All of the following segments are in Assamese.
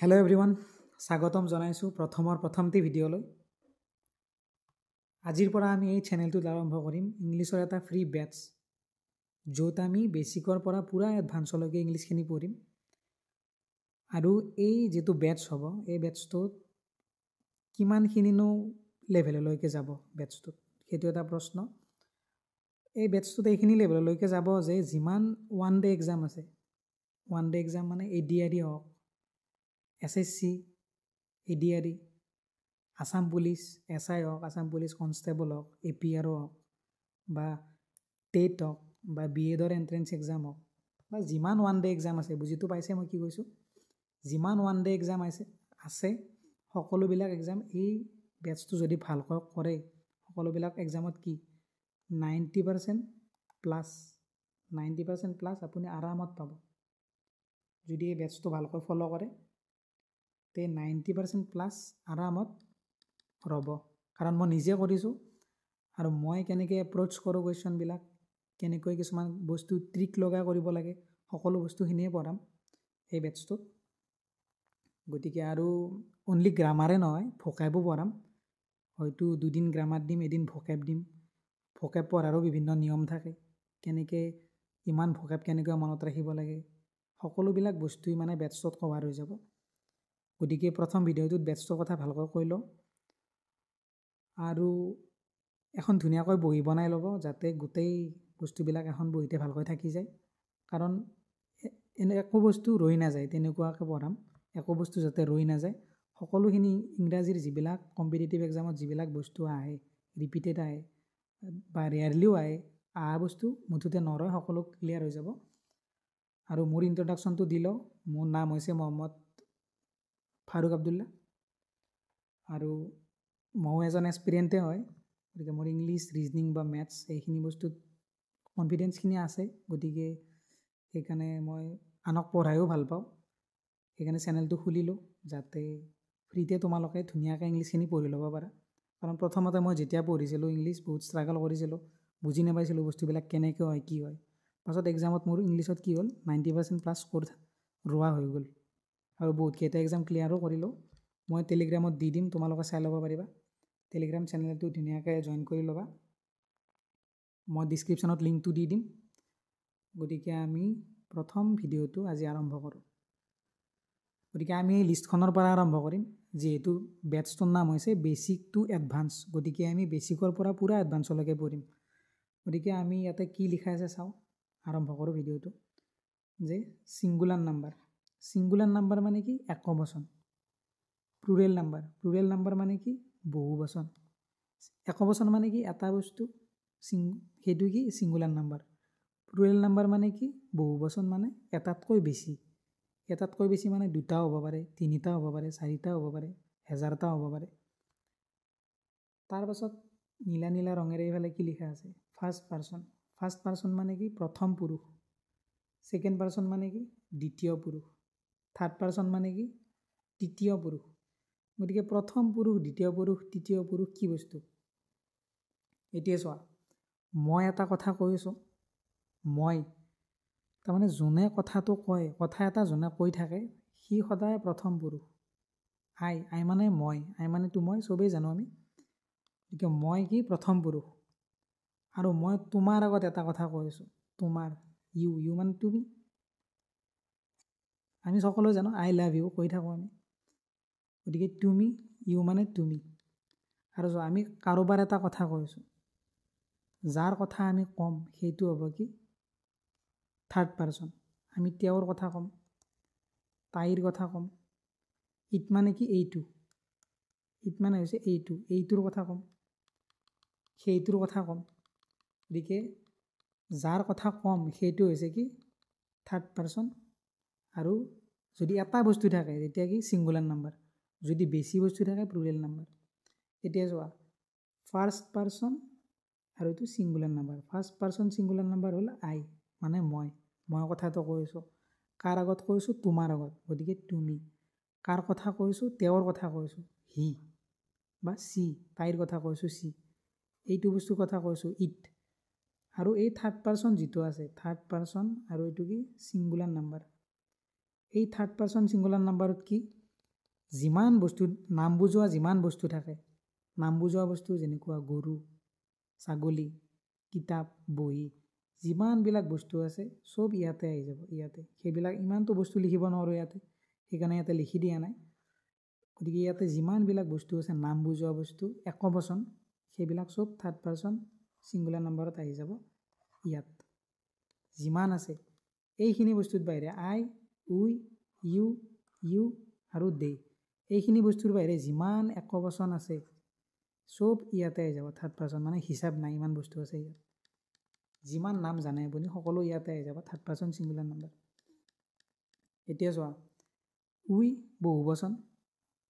Hello everyone, স্বাগতম জনাইছো প্ৰথমটি ভিডিঅ'লৈ। আজিৰ পৰা আমি এই চেনেলটোত আৰম্ভ কৰিম ইংলিছৰ এটা ফ্ৰী বেটছ, য'ত আমি বেচিকৰ পৰা পুৰা এডভান্সলৈকে ইংলিছখিনি পঢ়িম। আৰু এই যিটো বেটছ হ'ব, এই বেটছটোত কিমানখিনিনো লেভেললৈকে যাব বেটছটোত, সেইটো এটা প্ৰশ্ন। এই বেটছটোত এইখিনি লেভেললৈকে যাব যে যিমান ওৱান ডে এক্সাম আছে, ওৱান ডে এক্সাম মানে ADRE হওক, SSC, ADRE, Assam police, SI হওক, আসাম পুলিচ কনষ্টেবল হওক, APR হওক, বা টেট হওক, বা BEdৰ এণ্ট্ৰেঞ্চ এক্সাম হওক, বা যিমান ওৱান ডে এক্সাম আছে, বুজিতো পাইছে মই কি কৈছোঁ, যিমান ওৱান ডে এক্সাম আছে সকলোবিলাক এক্সাম এই বেটছটো যদি ভালকৈ কৰে, সকলোবিলাক এক্সামত কি 90% প্লাছ আপুনি আৰামত পাব। যদি এই বেটছটো ভালকৈ ফ'ল' কৰে তে 90% প্লাছ আৰামত ৰ'ব। কাৰণ মই নিজে কৰিছোঁ আৰু মই কেনেকৈ এপ্ৰ'চ কৰোঁ কুৱেশ্যনবিলাক, কেনেকৈ কিছুমান বস্তু ট্ৰিক লগাই কৰিব লাগে, সকলো বস্তুখিনিয়ে পঢ়াম এই বেটছটোত। গতিকে আৰু অনলি গ্ৰামাৰে নহয়, ভোকেবো পঢ়াম। হয়তো দুদিন গ্ৰামাৰ দিম, এদিন ভোকেব দিম। ভোকেব পঢ়াৰো বিভিন্ন নিয়ম থাকে, কেনেকৈ ইমান ভোকেব কেনেকৈ মনত ৰাখিব লাগে, সকলোবিলাক বস্তুই মানে বেটছটোত কভাৰ হৈ যাব। গতিকে প্ৰথম ভিডিঅ'টোত বেটছটোৰ কথা ভালকৈ কৈ লওঁ আৰু এখন ধুনীয়াকৈ বহি বনাই ল'ব, যাতে গোটেই বস্তুবিলাক এখন বহিতে ভালকৈ থাকি যায়। কাৰণ একো বস্তু ৰৈ নাযায়, তেনেকুৱাকৈ পঢ়াম। একো বস্তু যাতে ৰৈ নাযায়, সকলোখিনি ইংৰাজীৰ যিবিলাক কম্পিটিটিভ এক্সামত যিবিলাক বস্তু আহে, ৰিপিটেড আহে বা ৰেয়াৰলিও আহে, অহা বস্তু মুঠতে নৰয়, সকলো ক্লিয়াৰ হৈ যাব। আৰু মোৰ ইন্ট্ৰডাকশ্যনটো দি লওঁ। মোৰ নাম হৈছে মহম্মদ ফাৰুক আব্দুল্লা আৰু ময়ো এজন এক্সপিৰিয়েণ্টে হয়। গতিকে মোৰ ইংলিছ, ৰিজনিং বা মেথছ এইখিনি বস্তুত কনফিডেঞ্চখিনি আছে। গতিকে সেইকাৰণে মই আনক পঢ়ায়ো ভাল পাওঁ। সেইকাৰণে চেনেলটো খুলিলোঁ, যাতে ফ্ৰীতে তোমালোকে ধুনীয়াকৈ ইংলিছখিনি পঢ়ি ল'ব পাৰা। কাৰণ প্ৰথমতে মই যেতিয়া পঢ়িছিলোঁ ইংলিছ, বহুত ষ্ট্ৰাগল কৰিছিলোঁ, বুজি নাপাইছিলোঁ বস্তুবিলাক কেনেকৈ হয়, কি হয়। পাছত এক্সামত মোৰ ইংলিছত কি হ'ল, 90% প্লাছ স্ক'ৰ ৰোৱা হৈ গ'ল আৰু বহুতকেইটা এক্সাম ক্লিয়াৰো কৰিলোঁ। মই টেলিগ্ৰামত দি দিম, তোমালোকে চাই ল'ব পাৰিবা। টেলিগ্ৰাম চেনেলটো ধুনীয়াকৈ জইন কৰি ল'বা, মই ডিছক্ৰিপশ্যনত লিংকটো দি দিম। গতিকে আমি প্ৰথম ভিডিঅ'টো আজি আৰম্ভ কৰোঁ। গতিকে আমি এই লিষ্টখনৰ পৰা আৰম্ভ কৰিম, যিহেতু বেটছটোৰ নাম হৈছে বেচিক টু এডভান্স। গতিকে আমি বেচিকৰ পৰা পূৰা এডভান্সলৈকে পঢ়িম। গতিকে আমি ইয়াতে কি লিখা আছে চাওঁ, আৰম্ভ কৰোঁ ভিডিঅ'টো। যে ছিংগুলাৰ নাম্বাৰ, ছিংগুলাৰ নাম্বাৰ মানে কি, একবচন। প্লুৰেল নাম্বাৰ মানে কি, বহুবচন। একবচন মানে কি, এটা বস্তু, সেইটো কি ছিংগুলাৰ নাম্বাৰ। প্লুৰেল নাম্বাৰ মানে কি, বহুবচন মানে এটাতকৈ বেছি। এটাতকৈ বেছি মানে দুটাও হ'ব পাৰে, তিনিটাও হ'ব পাৰে, চাৰিটাও হ'ব পাৰে, হেজাৰটাও হ'ব পাৰে। তাৰপাছত নীলা নীলা ৰঙেৰে এইফালে কি লিখা আছে, ফাৰ্ষ্ট পাৰ্চন। ফাৰ্ষ্ট পাৰ্চন মানে কি, প্ৰথম পুৰুষ। ছেকেণ্ড পাৰ্চন মানে কি, দ্বিতীয় পুৰুষ। থাৰ্ড পাৰ্চন মানে কি, তৃতীয় পুৰুষ। গতিকে প্ৰথম পুৰুষ, দ্বিতীয় পুৰুষ, তৃতীয় পুৰুষ কি বস্তু? এতিয়া চোৱা, মই এটা কথা কৈছোঁ, মই তাৰমানে যোনে কথাটো কয়, কথা এটা যোনে কৈ থাকে, সি সদায় প্ৰথম পুৰুষ। আই মানে মই, আই মানেতো মই, চবেই জানো আমি। গতিকে মই কি, প্ৰথম পুৰুষ। আৰু মই তোমাৰ আগত এটা কথা কৈছোঁ, তোমাৰ, ইউ মানে তুমি। আমি সকলোৱে জানো আই লাভ ইউ কৈ থাকোঁ আমি। গতিকে তুমি, ইউ মানে তুমি। আৰু আমি কাৰোবাৰ এটা কথা কৈছোঁ, যাৰ কথা আমি ক'ম সেইটো হ'ব কি, থাৰ্ড পাৰ্চন। আমি তেওঁৰ কথা ক'ম, তাইৰ কথা ক'ম। ইট মানে কি, এইটো। ইট মানে হৈছে এইটো, এইটোৰ কথা ক'ম, সেইটোৰ কথা ক'ম। গতিকে যাৰ কথা ক'ম সেইটো হৈছে কি, থাৰ্ড পাৰ্চন। আৰু যদি এটা বস্তু থাকে তেতিয়া কি, ছিংগুলাৰ নাম্বাৰ। যদি বেছি বস্তু থাকে, প্লুৰেল নাম্বাৰ। এতিয়া চোৱা, ফাৰ্ষ্ট পাৰ্চন আৰু এইটো singular number. First person singular number হ'ল আই, মানে মই কথাটো কৈছোঁ। কাৰ আগত কৈছোঁ, তোমাৰ আগত। গতিকে তুমি। কাৰ কথা কৈছোঁ, তেওঁৰ কথা কৈছোঁ, হি বা চি। তাইৰ কথা কৈছোঁ, চি। এইটো বস্তুৰ কথা কৈছোঁ, ইট। আৰু এই থাৰ্ড পাৰ্চন যিটো আছে, থাৰ্ড পাৰ্চন আৰু এইটো কি, ছিংগুলাৰ নাম্বাৰ। এই থাৰ্ড পাৰ্চন ছিংগুলাৰ নাম্বাৰত কি, যিমান বস্তু নাম বুজোৱা যিমান বস্তু থাকে, নাম বুজোৱা বস্তু যেনেকুৱা গৰু, ছাগলী, কিতাপ, বহী, যিমানবিলাক বস্তু আছে চব ইয়াতে আহি যাব। ইয়াতে সেইবিলাক ইমানটো বস্তু লিখিব নোৱাৰোঁ ইয়াতে, সেইকাৰণে ইয়াতে লিখি দিয়া নাই। গতিকে ইয়াতে যিমানবিলাক বস্তু আছে নাম বুজোৱা বস্তু একবচন, সেইবিলাক চব থাৰ্ড পাৰ্চন ছিংগুলাৰ নাম্বাৰত আহি যাব। ইয়াত যিমান আছে এইখিনি বস্তুৰ বাহিৰে আই, উই, ইউ আৰু দে, এইখিনি বস্তুৰ বাহিৰে যিমান একবচন আছে চব ইয়াতে আহি যাব থাৰ্ড পাৰ্চন, মানে হিচাপ নাই ইমান বস্তু আছে ইয়াত। যিমান নাম জানে আপুনি সকলো ইয়াতে আহি যাব থাৰ্ড পাৰ্চন ছিংগুলাৰ নাম্বাৰ। এতিয়া চোৱা, উই বহুবচন,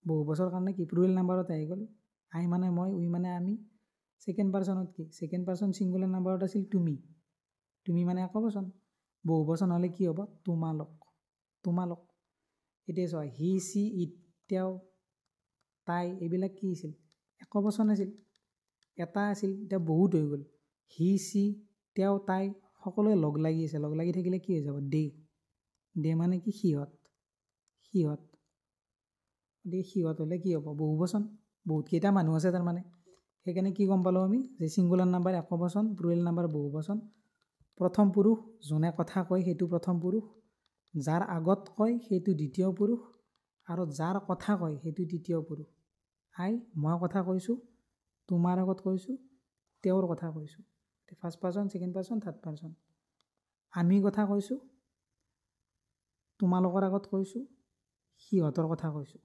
বহুবচনৰ কাৰণে কি প্লুৰেল নাম্বাৰত আহি গ'ল। আই মানে মই, উই মানে আমি। ছেকেণ্ড পাৰ্চনত কি, ছেকেণ্ড পাৰ্চন ছিংগুলাৰ নাম্বাৰত আছিল তুমি, তুমি মানে একবচন। বহুবচন হ'লে কি হ'ব, তোমালোক, তোমালোক। এতিয়া চোৱা, হি, চি, ইট, তেওঁ, তাই, এইবিলাক কি আছিল, একবচন আছিল, এটা আছিল, এতিয়া বহুত হৈ গ'ল। হি, চি, তেওঁ, তাই সকলোৱে লগ লাগি আছে, লগ লাগি থাকিলে কি হৈ যাব, দে। দে মানে কি সিহঁত, সিহঁত। গতিকে সিহঁত হ'লে কি হ'ব, বহুবচন, বহুতকেইটা মানুহ আছে তাৰমানে। সেইকাৰণে কি গম পালোঁ আমি, যে ছিংগুলাৰ নাম্বাৰ একবচন, প্লুৰেল নাম্বাৰ বহুবচন। প্ৰথম পুৰুষ যোনে কথা কয় সেইটো প্ৰথম পুৰুষ, যাৰ আগত কয় সেইটো দ্বিতীয় পুৰুষ, আৰু যাৰ কথা কয় সেইটো তৃতীয় পুৰুষ। আই মই কথা কৈছোঁ, তোমাৰ আগত কৈছোঁ, তেওঁৰ কথা কৈছোঁ। First person, second person, third person. আমি কথা কৈছোঁ, তোমালোকৰ আগত কৈছোঁ, সিহঁতৰ কথা কৈছোঁ।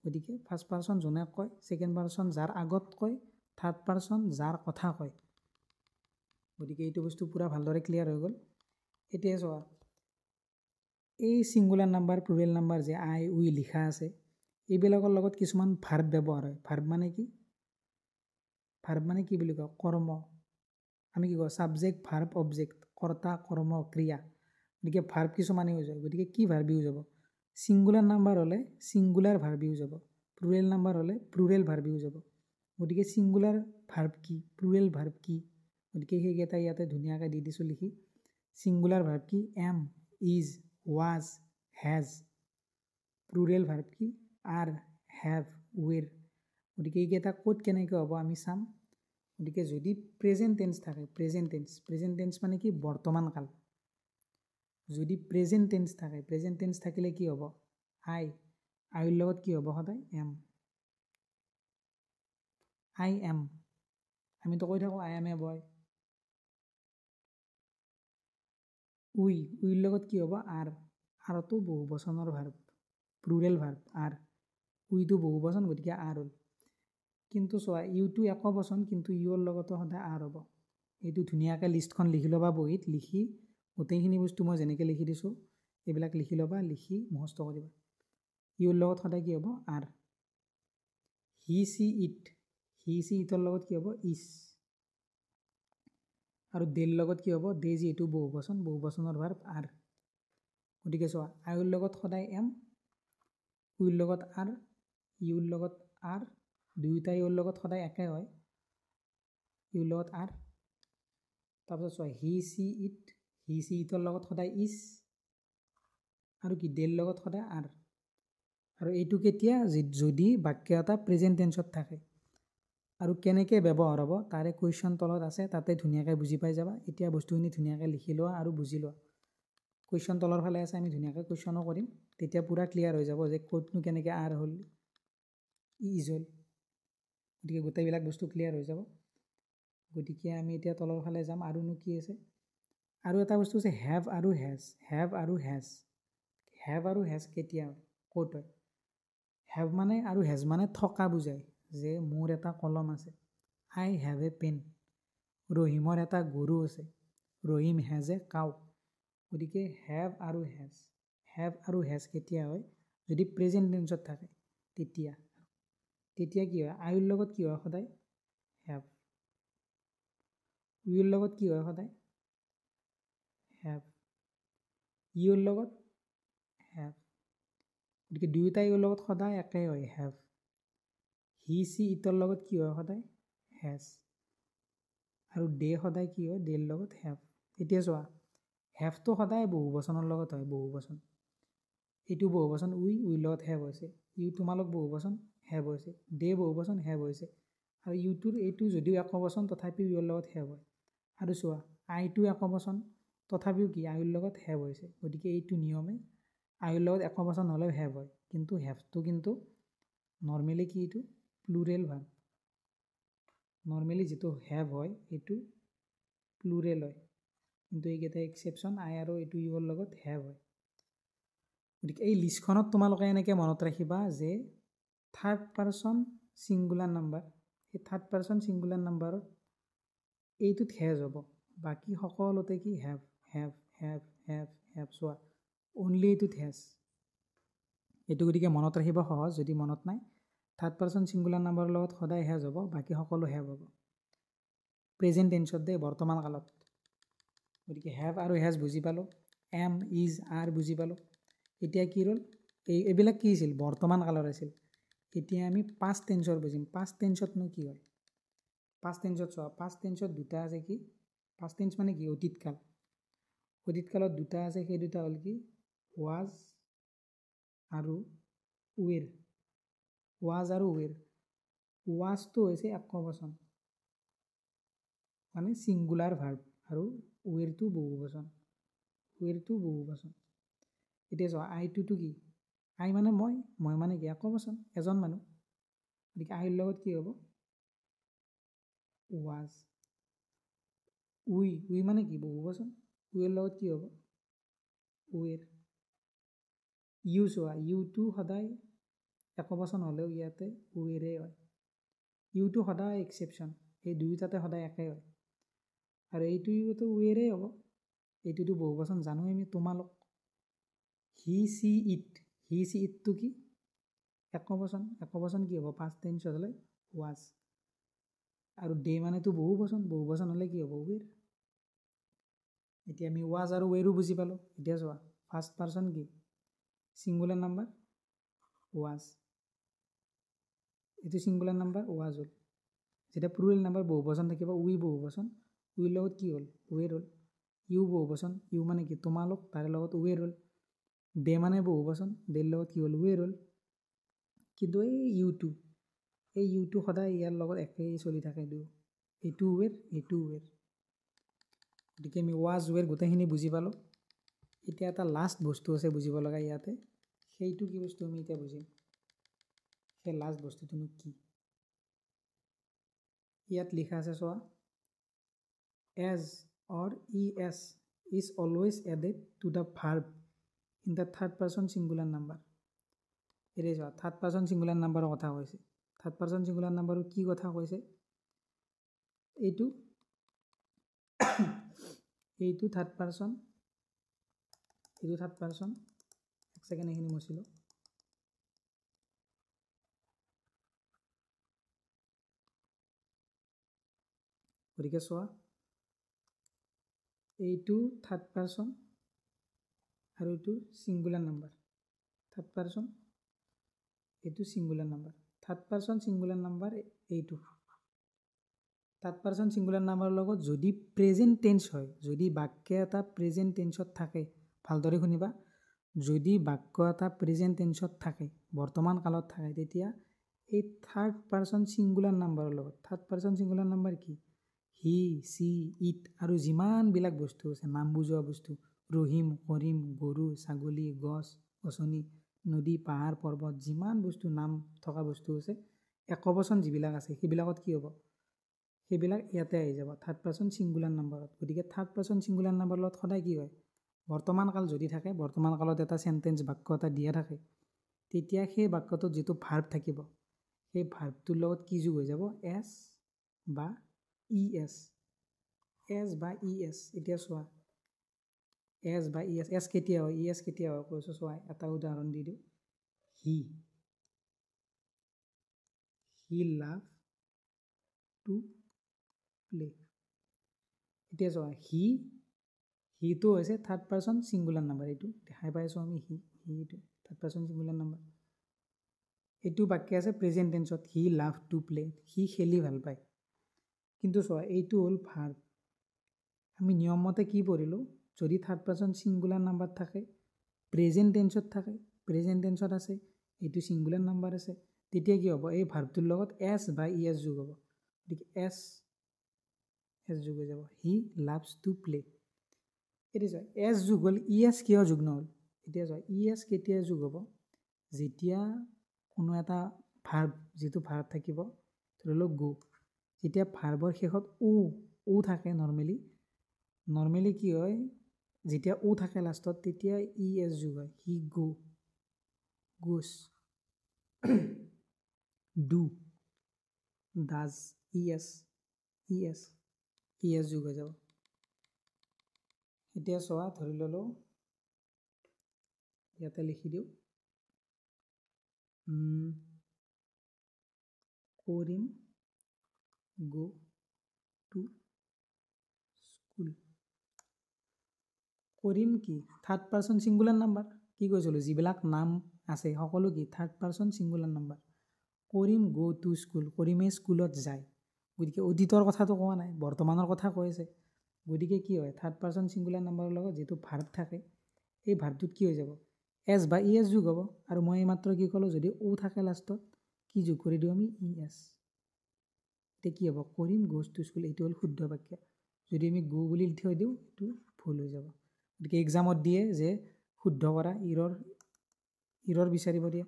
গতিকে ফাৰ্ষ্ট পাৰ্চন যোনে কয়, ছেকেণ্ড পাৰ্চন যাৰ আগত কয়, থাৰ্ড পাৰ্চন যাৰ কথা কয়। গতিকে এইটো বস্তু পূৰা ভালদৰে ক্লিয়াৰ হৈ গ'ল। এতিয়া চোৱা, এই ছিংগুলাৰ নাম্বাৰ, প্লুৰেল নাম্বাৰ যে আই, উই লিখা আছে, এইবিলাকৰ লগত কিছুমান ভাৰ্ব ব্যৱহাৰ হয়। ভাৰ্ব মানে কি, ভাৰ্ব মানে কি বুলি কয়, কৰ্ম। আমি কি কওঁ, ছাবজেক্ট, ভাৰ্ব, অবজেক্ট, কৰ্তা, কৰ্ম, ক্ৰিয়া। গতিকে ভাৰ্ব কিছুমান ইউজ হয়। গতিকে কি ভাৰ্ব ইউজ হ'ব, ছিংগুলাৰ নাম্বাৰ হ'লে ছিংগুলাৰ ভাৰ্ব ইউজ হ'ব, প্লুৰেল নাম্বাৰ হ'লে প্লুৰেল ভাৰ্ব ইউজ হ'ব। গতিকে ছিংগুলাৰ ভাৰ্ব কি, প্লুৰেল ভাৰ্ব কি, গতিকে সেইকেইটা ইয়াতে ধুনীয়াকৈ দি দিছোঁ লিখি। ছিংগুলাৰ ভাৰ্ব কি, am, is, was, has. Plural verb কি, আৰ, হেভ, ৱেৰ। গতিকে এইকেইটা ক'ত কেনেকৈ হ'ব আমি চাম। গতিকে যদি প্ৰেজেণ্ট টেন্স থাকে, প্ৰেজেণ্ট টেন্স, প্ৰেজেণ্ট টেন্স মানে কি বৰ্তমান কাল। যদি প্ৰেজেণ্ট টেন্স থাকে, প্ৰেজেণ্ট টেন্স থাকিলে কি হ'ব, আই, আইৰ লগত কি হ'ব সদায়, এম। আই এম, আমিতো কৈ থাকোঁ আই এম এ বয়। উই, উইৰ লগত কি হ'ব, আৰ, আৰটো বহুবচনৰ ভাৰ্ব, প্লুৰেল ভাৰ্ব আৰ। উইটো বহুবচন, গতিকে আৰ হ'ল। কিন্তু চোৱা, ইউটো একবচন, কিন্তু ইউৰ লগতো সদায় আৰ হ'ব। এইটো ধুনীয়াকৈ লিষ্টখন লিখি ল'বা বহীত, লিখি গোটেইখিনি বস্তু মই যেনেকৈ লিখি দিছোঁ এইবিলাক লিখি ল'বা, লিখি মুখস্থ কৰিবা। ইউৰ লগত সদায় কি হ'ব, আৰ। He, she, it, he, she, ইটৰ লগত কি হ'ব, ইজ। আৰু দেৰ লগত কি হ'ব, দে যিহেতু বহুবচন, বহুবচনৰ ভাৰ্ব আৰ। গতিকে চোৱা, আইৰ লগত সদায় এম, উইৰ লগত আৰ, ইউৰ লগত আৰ, দুয়োটা ইউৰ লগত সদায় একে হয়, ইউৰ লগত আৰ। তাৰপিছত চোৱা, হি, চি, ইট, হি, চি, ইটৰ লগত সদায় ইজ, আৰু কি দেৰ লগত সদায় আৰ। আৰু এইটো কেতিয়া, যদি বাক্য এটা প্ৰেজেণ্ট টেন্সত থাকে। আৰু কেনেকৈ ব্যৱহাৰ হ'ব তাৰে কুৱেশ্যন তলত আছে, তাতে ধুনীয়াকৈ বুজি পাই যাবা। এতিয়া বস্তুখিনি ধুনীয়াকৈ লিখি লোৱা আৰু বুজি লোৱা। কুৱেশ্যন তলৰ ফালে আছে, আমি ধুনীয়াকৈ কুৱেশ্যনো কৰিম, তেতিয়া পূৰা ক্লিয়াৰ হৈ যাব যে ক'তনো কেনেকৈ আৰ হ'ল, ইজ হ'ল। গতিকে গোটেইবিলাক বস্তু ক্লিয়াৰ হৈ যাব। গতিকে আমি এতিয়া তলৰ ফালে যাম, আৰুনো কি আছে। আৰু এটা বস্তু আছে হেভ আৰু হেজ, হেভ আৰু হেজ। হেভ আৰু হেজ কেতিয়া হয়, ক'ত হয়। হেভ মানে আৰু হেজ মানে থকা বুজায়, যে মোৰ এটা কলম আছে, আই হেভ এ পেন। ৰহিমৰ এটা গৰু আছে, ৰহিম হেজ এ কাউ। গতিকে হেভ আৰু হেজ, হেভ আৰু হেজ কেতিয়া হয়, যদি প্ৰেজেণ্ট টেন্সত থাকে তেতিয়া। তেতিয়া কি হয়, আইৰ লগত কি হয় সদায়, হেভ। উইৰ লগত কি হয় সদায়, হেভ। ইউৰ লগত হেভ। গতিকে দুয়োটা ইউৰ লগত সদায় একেই হয়, হেভ। হি, চি, ইটৰ লগত কি হয় সদায়, হেজ। আৰু দে সদায় কি হয়, দেৰ লগত হেভ। এতিয়া চোৱা, হেভটো সদায় বহুবচনৰ লগত হয়, বহুবচন। এইটো বহুবচন উইৰ লগত হেভ হৈছে, ইউ তোমালোক বহুবচন হেভ হৈছে, দে বহুবচন হেভ হৈছে, আৰু ইউটোৰ এইটো যদিও একবচন তথাপিও ইউৰ লগত হেভ হয়। আৰু চোৱা আইটো একবচন তথাপিও কি আইৰ লগত হেভ হৈছে, গতিকে এইটো নিয়মে আইৰ লগত একবচন হ'লেও হেভ হয়, কিন্তু হেভটো কিন্তু নৰ্মেলি কি এইটো প্লুৰেল ভাৰ্ব, নৰ্মেলি যিটো হেভ হয় সেইটো প্লুৰেল হয়, কিন্তু এইকেইটা এক্সেপশ্যন আই আৰু এইটো ইউৰ লগত হেভ হয়। গতিকে এই লিষ্টখনত তোমালোকে এনেকৈ মনত ৰাখিবা যে থাৰ্ড পাৰ্চন ছিংগুলাৰ নাম্বাৰ, এই থাৰ্ড পাৰ্চন ছিংগুলাৰ নাম্বাৰত এইটোত হেজ হ'ব, বাকী সকলোতে কি have have have have have, চোৱা অনলি এইটোত হেজ। এইটো গতিকে মনত ৰাখিব সহজ, যদি মনত নাই থাৰ্ড পাৰ্চন ছিংগুলাৰ নাম্বাৰৰ লগত সদায় হেজ হ'ব, বাকী সকলো হেভ হ'ব। প্ৰেজেণ্ট টেন্সত দেই, বৰ্তমান কালত। গতিকে হেভ আৰু হেজ বুজি পালোঁ, এম ইজ আৰ বুজি পালোঁ। এতিয়া কি ৰ'ল, এইবিলাক কি আছিল বৰ্তমান কালৰ আছিল। এতিয়া আমি পাষ্ট টেন্সৰ বুজিম। পাষ্ট টেন্সতনো কি হয়? পাষ্ট টেন্সত চোৱা, পাষ্ট টেন্সত দুটা আছে কি, পাষ্ট টেন্স মানে কি অতীতকাল। অতীতকালত দুটা আছে, সেই দুটা হ'ল কি ৱাজ আৰু ৱেৰ। ৱাজ আৰু ৱেৰ। ৱাজটো হৈছে একবচন মানে ছিংগুলাৰ ভাৰ্ব, আৰু ৱেৰটো বহুবচন, ৱেৰটো বহুবচন। এতিয়া চোৱা আইটোতো কি, আই মানে মই মানে কি একবচন, এজন মানুহ, গতিকে আইৰ লগত কি হ'ব ৱাজ। উই মানে কি বহুবচন, উইৰ লগত কি হ'ব ৱেৰ। ইউ চোৱা, ইউটো সদায় একবচন হ'লেও ইয়াতে ৱেৰে হয়, ইউটো সদায় এক্সেপশ্যন, এই দুয়োটাতে সদায় একে হয়, আৰু এইটো ইউটো ৱেৰে হ'ব, এইটোতো বহুবচন জানো আমি তোমালোক। হি চি ইট, হি চি ইটটো কি একবচন, একবচন কি হ'ব পাষ্ট টেন্সত হ'লে ৱাজ, আৰু দে মানেতো বহুবচন হ'লে কি হ'ব ৱেৰ। এতিয়া আমি ৱাজ আৰু ৱেৰো বুজি পালোঁ। এতিয়া চোৱা ফাৰ্ষ্ট পাৰ্চন কি ছিংগুলাৰ নাম্বাৰ ৱাজ, এইটো ছিংগুলাৰ নাম্বাৰ ৱাজ হ'ল। যেতিয়া প্লুৰেল নাম্বাৰ বহুবচন থাকিব, উই বহুবচন, উইৰ লগত কি হ'ল ৱেৰ হ'ল। ইউ বহুবচন, ইউ মানে কি তোমালোক, তাৰে লগত ৱেৰ হ'ল। দে মানে বহুবচন, দেৰ লগত কি হ'ল ৱেৰ হ'ল। কিন্তু এই ইউটো সদায় ইয়াৰ লগত একেই চলি থাকে, এইটো ৱেৰ এইটো ৱেৰ। গতিকে আমি ৱাজ ৱেৰ গোটেইখিনি বুজি পালোঁ। এতিয়া এটা লাষ্ট বস্তু আছে বুজিব লগা ইয়াতে, সেইটো কি বস্তু আমি এতিয়া বুজিম। সেই লাষ্ট বস্তুটোনো কি, ইয়াত লিখা আছে চোৱা, es or e s is always added to the verb in the third person singular number. এতিয়া চোৱা থাৰ্ড পাৰ্চন ছিংগুলাৰ নাম্বাৰৰ কথা কৈছে, থাৰ্ড পাৰ্চন ছিংগুলাৰ নাম্বাৰৰ কি কথা কৈছে, এইটো এইটো থাৰ্ড পাৰ্চন, এইটো থাৰ্ড পাৰ্চন, এক ছেকেণ্ড এইখিনি মুচিলোঁ। গতিকে চোৱা এইটো থাৰ্ড পাৰ্চন আৰু এইটো ছিংগুলাৰ নাম্বাৰ, থাৰ্ড পাৰ্চন এইটো singular number, third person singular number এইটো। থাৰ্ড পাৰ্চন ছিংগুলাৰ নাম্বাৰৰ লগত যদি প্ৰেজেণ্ট টেন্স হয়, যদি বাক্য এটা প্ৰেজেণ্ট টেন্সত থাকে, ভালদৰে শুনিবা, যদি বাক্য এটা প্ৰেজেণ্ট টেন্সত থাকে, বৰ্তমান কালত থাকে, তেতিয়া এই থাৰ্ড পাৰ্চন ছিংগুলাৰ নাম্বাৰৰ লগত, থাৰ্ড পাৰ্চন ছিংগুলাৰ নাম্বাৰ কি হি চি ইট আৰু যিমানবিলাক বস্তু আছে নাম বুজোৱা বস্তু, ৰহিম কৰিম গৰু ছাগলী গছ গছনি নদী পাহাৰ পৰ্বত, যিমান বস্তু নাম থকা বস্তু আছে, একবচন যিবিলাক আছে সেইবিলাকত কি হ'ব, সেইবিলাক ইয়াতে আহি যাব থাৰ্ড পাৰ্চন ছিংগুলাৰ নাম্বাৰত। গতিকে থাৰ্ড পাৰ্চন ছিংগুলাৰ নাম্বাৰৰ লগত সদায় কি হয়, বৰ্তমান কাল যদি থাকে, বৰ্তমান কালত এটা চেণ্টেঞ্চ বাক্য এটা দিয়া থাকে, তেতিয়া সেই বাক্যটোত যিটো ভাৰ্ব থাকিব, সেই ভাৰ্বটোৰ লগত কি যোগ হৈ যাব, এছ বা ই এছ, এছ বা ই এছ। এতিয়া চোৱা এছ বা ই এছ, এছ কেতিয়া হয় ই এছ কেতিয়া হয় কৈছোঁ চোৱা, এটা উদাহৰণ দি দিওঁ, হি লাভ টু প্লে। এতিয়া চোৱা হিটো হৈছে থাৰ্ড পাৰ্চন ছিংগুলাৰ নাম্বাৰ, এইটো দেখাই পাইছোঁ আমি হিটো থাৰ্ড পাৰ্চন ছিংগুলাৰ নাম্বাৰ। এইটো বাক্য আছে প্ৰেজেণ্ট টেন্সত, হি লাভ টু প্লে, সি খেলি ভাল পায়। কিন্তু চোৱা এইটো হ'ল ভাৰ্ব, আমি নিয়মমতে কি পঢ়িলোঁ, যদি থাৰ্ড পাৰ্চন ছিংগুলাৰ নাম্বাৰ থাকে, প্ৰেজেণ্ট টেন্সত থাকে, প্ৰেজেণ্ট টেন্সত আছে, এইটো ছিংগুলাৰ নাম্বাৰ আছে, তেতিয়া কি হ'ব এই ভাৰ্বটোৰ লগত এছ বা ই এছ যোগ হ'ব। গতিকে এছ যোগ হৈ যাব। হি লাভছ টু প্লে। এতিয়া চোৱা এছ যোগ হ'ল, ই এছ কিয় যোগ নহ'ল? এতিয়া চোৱা ই এছ কেতিয়া যোগ হ'ব? যেতিয়া কোনো এটা ভাৰ্ব, যিটো ভাৰ্ব থাকিব ধৰি লওক গো, যেতিয়া ভাৰ্বৰ শেষত ও থাকে নৰ্মেলি কি হয়, যেতিয়া ও থাকে লাষ্টত তেতিয়া ই এছ যোগ হয়। হি গোছ, ডু, ডাজ, ই এছ যোগ হৈ যাব। এতিয়া চোৱা ধৰি ল'লোঁ, ইয়াতে লিখি দিওঁ, কৰিম গো টু স্কুল। কৰিম কি থাৰ্ড পাৰ্চন ছিংগুলাৰ নাম্বাৰ, কি কৈছিলোঁ যিবিলাক নাম আছে সকলো কি থাৰ্ড পাৰ্চন ছিংগুলাৰ নাম্বাৰ। কৰিম গো টু স্কুল, কৰিমে স্কুলত যায়, গতিকে অতীতৰ কথাটো কোৱা নাই, বৰ্তমানৰ কথা কৈ আছে। গতিকে কি হয় থাৰ্ড পাৰ্চন ছিংগুলাৰ নাম্বাৰৰ লগত যিটো ভাৰ্ব থাকে এই ভাৰ্বটোত কি হৈ যাব এছ বা ই এছ যোগ হ'ব। আৰু মই এইমাত্ৰ কি ক'লোঁ, যদি ও থাকে লাষ্টত কি যোগ কৰি দিওঁ আমি ই এছ। এতিয়া কি হ'ব কৰিম গোজ টু স্কুল, এইটো হ'ল শুদ্ধ বাক্য। যদি আমি গো বুলি থৈ দিওঁ এইটো ভুল হৈ যাব। গতিকে এক্সামত দিয়ে যে শুদ্ধ কৰা, ইৰৰ বিচাৰিব দিয়ে।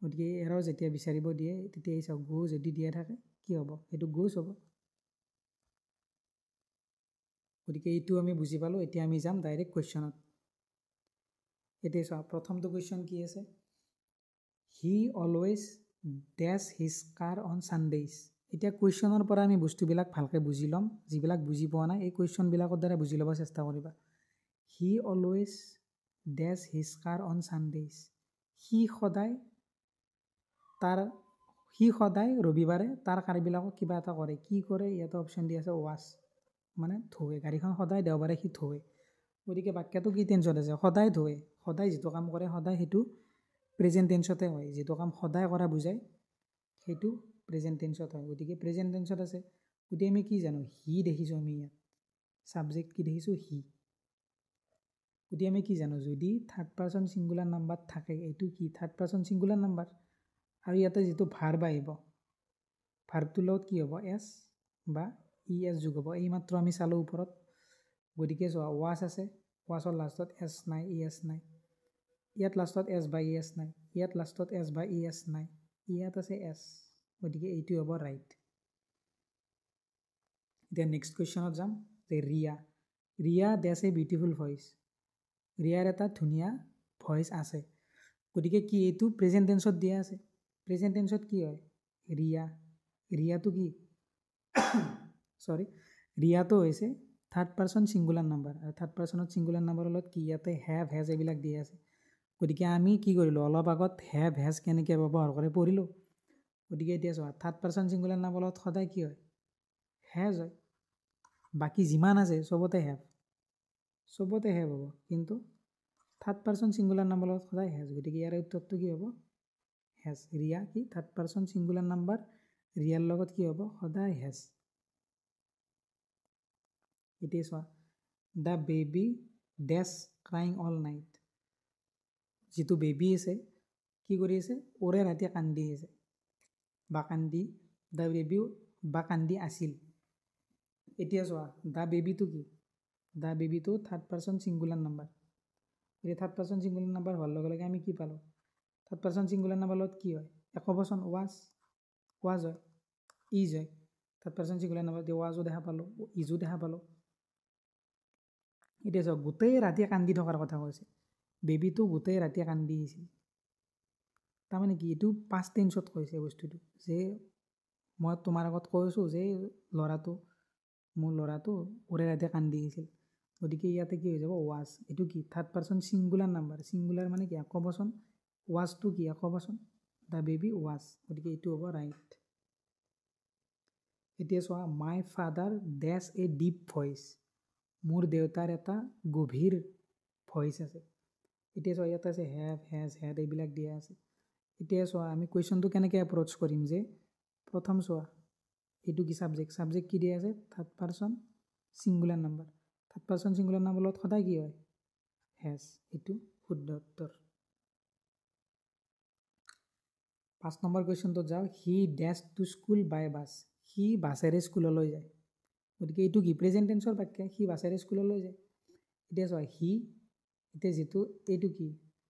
গতিকে এৰৰ যেতিয়া বিচাৰিব দিয়ে তেতিয়া এই চাওক গো যদি দিয়া থাকে কি হ'ব, সেইটো গোজ হ'ব। গতিকে এইটো আমি বুজি পালোঁ। এতিয়া আমি যাম ডাইৰেক্ট কুৱেশ্যনত। এতিয়া চাওক প্ৰথমটো কুৱেশ্যন কি আছে, he always does his car on Sundays. এতিয়া কুৱেশ্যনৰ পৰা আমি বস্তুবিলাক ভালকৈ বুজি ল'ম, যিবিলাক বুজি পোৱা নাই এই কুৱেশ্যনবিলাকৰ দ্বাৰা বুজি ল'ব চেষ্টা কৰিবা। He always does his car on Sundays. সি সদায় ৰবিবাৰে তাৰ কাৰবিলাকক কিবা এটা কৰে। কি কৰে ইয়াতে অপশ্যন দি আছে ৱাছ, মানে ধোৱে, গাড়ীখন সদায় দেওবাৰে সি ধোৱে। গতিকে বাক্যটো কি টেন্সত আছে, সদায় ধোৱে। সদায় যিটো কাম কৰে সদায় সেইটো প্ৰেজেণ্ট টেন্সতে হয়। যিটো কাম সদায় কৰা বুজায় সেইটো প্ৰেজেণ্ট টেন্সত হয়। গতিকে প্ৰেজেণ্ট টেন্সত আছে। গতিকে আমি কি জানো, হি দেখিছোঁ আমি ইয়াত, ছাবজেক্ট কি দেখিছোঁ হি। গতিকে আমি কি জানো, যদি থাৰ্ড পাৰ্চন ছিংগুলাৰ নাম্বাৰ থাকে এইটো কি থাৰ্ড পাৰ্চন ছিংগুলাৰ নাম্বাৰ। আৰু ইয়াতে যিটো ভাৰ্ব আহিব ভাৰ্বটোৰ লগত কি হ'ব এছ বা ই এছ যোগ হ'ব। এইমাত্ৰ আমি চালোঁ ওপৰত। গতিকে চোৱা ৱাছ আছে, ৱাছৰ লাষ্টত এছ নাই, ই এছ নাই। ইয়াত লাষ্টত এছ বা ই এছ নাই, ইয়াত লাষ্টত এছ বা ই এছ নাই, ইয়াত আছে এছ। গতিকে এইটো হ'ব ৰাইট। এতিয়া নেক্সট কুৱেশ্যনত যাম যে ৰিয়া ডেছ এ বিউটিফুল ভইচ। ৰিয়াৰ এটা ধুনীয়া ভইচ আছে। গতিকে কি এইটো প্ৰেজেণ্ট টেন্সত দিয়া আছে। প্ৰেজেণ্ট টেন্সত কি হয় ৰিয়াটো কি ৰিয়াটো হৈছে থাৰ্ড পাৰ্চন ছিংগুলাৰ নাম্বাৰ। আৰু থাৰ্ড পাৰ্চনত ছিংগুলাৰ নাম্বাৰৰ লগত কি ইয়াতে হেভ হেজ এইবিলাক দিয়া আছে। গতিকে আমি কি কৰিলোঁ অলপ আগত হেভ হেজ কেনেকৈ ব্যৱহাৰ কৰে পঢ়িলোঁ। গতিকে এতিয়া চোৱা থাৰ্ড পাৰ্চন ছিংগুলাৰ নাম্বাৰৰ লগত সদায় কি হয় হেজ হয়। বাকী যিমান আছে চবতে হেভ হ'ব, কিন্তু থাৰ্ড পাৰ্চন ছিংগুলাৰ নাম্বাৰৰ লগত সদায় হেজ। গতিকে ইয়াৰ উত্তৰটো কি হ'ব হেজ। ৰিয়া কি থাৰ্ড পাৰ্চন ছিংগুলাৰ নাম্বাৰ, ৰিয়াৰ লগত কি হ'ব সদায় হেজ। এতিয়া চোৱা the baby does crying all night. যিটো বেবী আছে কি কৰি আছে ওৰে ৰাতি কান্দি আছে বা দ্য বেবী বা কান্দি আছিল। এতিয়া চোৱা দ্য বেবীটো কি, দ্য বেবীটো থাৰ্ড পাৰ্চন ছিংগুলাৰ নাম্বাৰ। এতিয়া থাৰ্ড পাৰ্চন ছিংগুলাৰ নাম্বাৰ হোৱাৰ লগে লগে আমি কি পালোঁ, থাৰ্ড পাৰ্চন ছিংগুলাৰ নাম্বাৰ লগত কি হয় একবচন ৱাজ হয়, ইজ হয়। থাৰ্ড পাৰ্চন ছিংগুলাৰ নাম্বাৰ এতিয়া ৱাজো দেখা পালোঁ, ইজো দেখা পালোঁ। এতিয়া চাওক গোটেই ৰাতি কান্দি থকাৰ কথা কৈছে, বেবীটো গোটেই ৰাতি কান্দি আছিল। তাৰমানে কি এইটো পাষ্ট টেন্সত কৈছে বস্তুটো, যে মই তোমাৰ আগত কৈছোঁ যে মোৰ ল'ৰাটো ওৰে ৰাতি কান্দি আছিল। গতিকে ইয়াতে কি হৈ যাব ৱাজ। এইটো কি third person singular number, singular মানে কি একবচন, ৱাজটো কি একবচন, দ্য বেবী ৱাজ। গতিকে এইটো হ'ব ৰাইট। এতিয়া চোৱা my father does a deep voice. মোৰ দেউতাৰ এটা গভীৰ ভইচ আছে। এতিয়া চোৱা ইয়াত আছে হেভ হেজ হেড এইবিলাক দিয়া আছে। এতিয়া চোৱা আমি কুৱেশ্যনটো কেনেকৈ এপ্ৰ'চ কৰিম, যে প্ৰথম চোৱা এইটো কি ছাবজেক্ট কি দিয়া আছে third person singular number. Third person singular নাম্বাৰৰ লগত সদায় কি হয় হেজ। এইটো শুদ্ধ উত্তৰ। 5 নম্বৰ কুৱেশ্যনটোত যাওঁ হি ডেছ টু স্কুল বাই বাছ সি বাছেৰে স্কুললৈ যায় গতিকে এইটো কি প্ৰেজেণ্ট টেন্সৰ বাক্য সি বাছেৰে স্কুললৈ যায় এতিয়া চোৱা হি এতিয়া যিটো এইটো কি